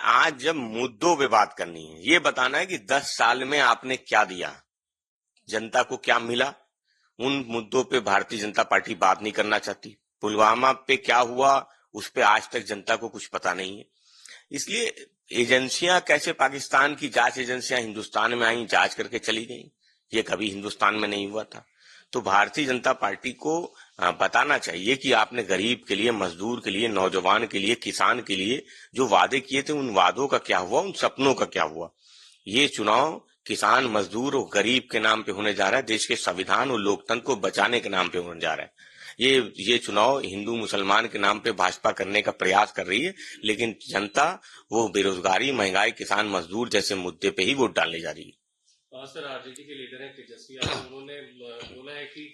आज जब मुद्दों पे बात करनी है, ये बताना है कि 10 साल में आपने क्या दिया, जनता को क्या मिला, उन मुद्दों पे भारतीय जनता पार्टी बात नहीं करना चाहती। पुलवामा पे क्या हुआ, उस पे आज तक जनता को कुछ पता नहीं है। इसलिए एजेंसियां कैसे पाकिस्तान की जांच एजेंसियां हिंदुस्तान में आई, जांच करके चली गई, ये कभी हिंदुस्तान में नहीं हुआ था। तो भारतीय जनता पार्टी को बताना चाहिए कि आपने गरीब के लिए, मजदूर के लिए, नौजवान के लिए, किसान के लिए जो वादे किए थे, उन वादों का क्या हुआ, उन सपनों का क्या हुआ। ये चुनाव किसान, मजदूर और गरीब के नाम पे होने जा रहा है, देश के संविधान और लोकतंत्र को बचाने के नाम पे होने जा रहा है। ये चुनाव हिंदू मुसलमान के नाम पे भाजपा करने का प्रयास कर रही है, लेकिन जनता वो बेरोजगारी, महंगाई, किसान, मजदूर जैसे मुद्दे पे ही वोट डालने जा रही है। सर, आरजेडी के लीडर हैं तेजस्वी यादव, उन्होंने बोला है कि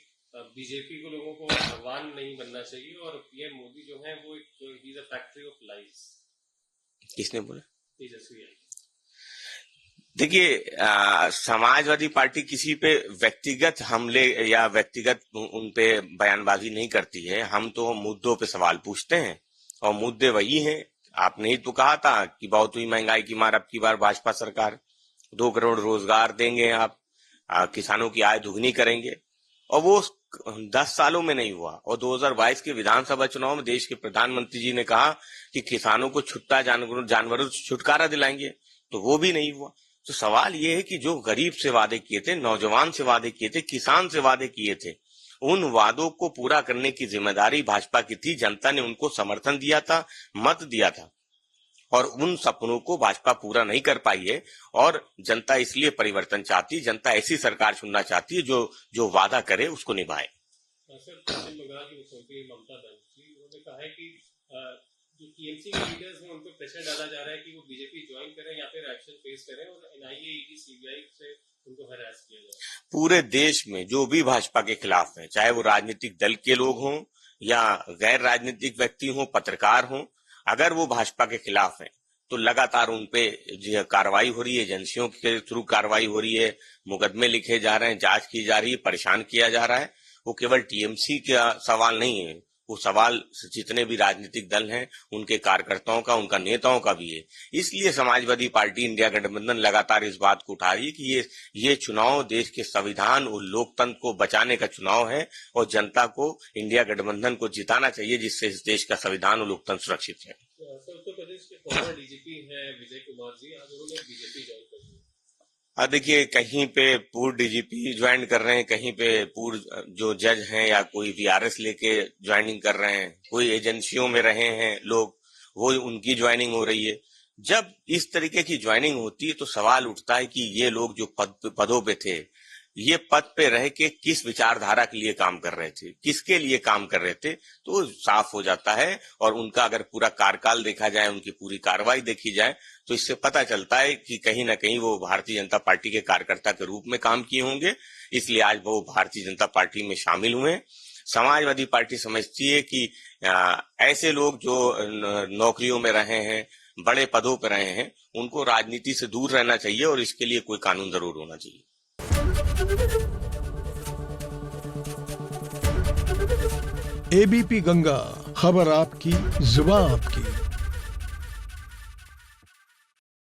बीजेपी को लोगों को भगवान नहीं बनना चाहिए और पीएम मोदी जो है वो he is a factory of lies. किसने बोला? तेजस्वी यादव। देखिए, समाजवादी पार्टी किसी पे व्यक्तिगत हमले या व्यक्तिगत उन पे बयानबाजी नहीं करती है। हम तो मुद्दों पे सवाल पूछते हैं और मुद्दे वही हैं। आपने ही तो कहा था कि बहुत हुई महंगाई की मार, अब की बार भाजपा सरकार 2 करोड़ रोजगार देंगे, आप किसानों की आय दुगनी करेंगे, और वो 10 सालों में नहीं हुआ। और 2022 के विधानसभा चुनाव में देश के प्रधानमंत्री जी ने कहा कि किसानों को जानवरों से छुटकारा दिलाएंगे, तो वो भी नहीं हुआ। तो सवाल ये है कि जो गरीब से वादे किए थे, नौजवान से वादे किए थे, किसान से वादे किए थे, उन वादों को पूरा करने की जिम्मेदारी भाजपा की थी। जनता ने उनको समर्थन दिया था, मत दिया था, और उन सपनों को भाजपा पूरा नहीं कर पाई है। और जनता इसलिए परिवर्तन चाहती है, जनता ऐसी सरकार चुनना चाहती है जो वादा करे उसको निभाए। सर, पश्चिम बंगाल की मुख्यमंत्री ममता बनर्जी, उन्होंने कहा है कि जो टीएमसी के लीडर्स हैं उन पर प्रेशर डाला जा रहा है कि वो बीजेपी ज्वाइन करें या फिर एक्शन फेस करें और एनआईए, ईडी, सीबीआई से उनको हरास किया जाए। पूरे देश में जो भी भाजपा के खिलाफ है, चाहे वो राजनीतिक दल के लोग हों या गैर राजनीतिक व्यक्ति हों, पत्रकार हों, अगर वो भाजपा के खिलाफ है तो लगातार उन पे कार्रवाई हो रही है, एजेंसियों के थ्रू कार्रवाई हो रही है, मुकदमे लिखे जा रहे हैं, जांच की जा रही है, परेशान किया जा रहा है। वो केवल टीएमसी का सवाल नहीं है, वो सवाल जितने भी राजनीतिक दल हैं उनके कार्यकर्ताओं का, उनका नेताओं का भी है। इसलिए समाजवादी पार्टी इंडिया गठबंधन लगातार इस बात को उठा रही है कि ये चुनाव देश के संविधान और लोकतंत्र को बचाने का चुनाव है और जनता को इंडिया गठबंधन को जिताना चाहिए, जिससे इस देश का संविधान और लोकतंत्र सुरक्षित है। उत्तर प्रदेश के फॉर्मर डीजीपी हैं विजय कुमार जी, आज उन्होंने बीजेपी ज्वाइन कर ली। देखिए, कहीं पे पूर्व डीजीपी ज्वाइन कर रहे हैं, कहीं पे पूर्व जो जज हैं या कोई वीआरएस लेके ज्वाइनिंग कर रहे हैं, कोई एजेंसियों में रहे हैं लोग, वो उनकी ज्वाइनिंग हो रही है। जब इस तरीके की ज्वाइनिंग होती है तो सवाल उठता है कि ये लोग जो पदों पे थे, ये पद पे रह के किस विचारधारा के लिए काम कर रहे थे, किसके लिए काम कर रहे थे, तो साफ हो जाता है। और उनका अगर पूरा कार्यकाल देखा जाए, उनकी पूरी कार्रवाई देखी जाए, तो इससे पता चलता है कि कहीं ना कहीं वो भारतीय जनता पार्टी के कार्यकर्ता के रूप में काम किए होंगे, इसलिए आज वो भारतीय जनता पार्टी में शामिल हुए। समाजवादी पार्टी समझती है कि ऐसे लोग जो नौकरियों में रहे हैं, बड़े पदों पर रहे हैं, उनको राजनीति से दूर रहना चाहिए और इसके लिए कोई कानून जरूर होना चाहिए। एबीपी गंगा, खबर आपकी, जुबान आपकी।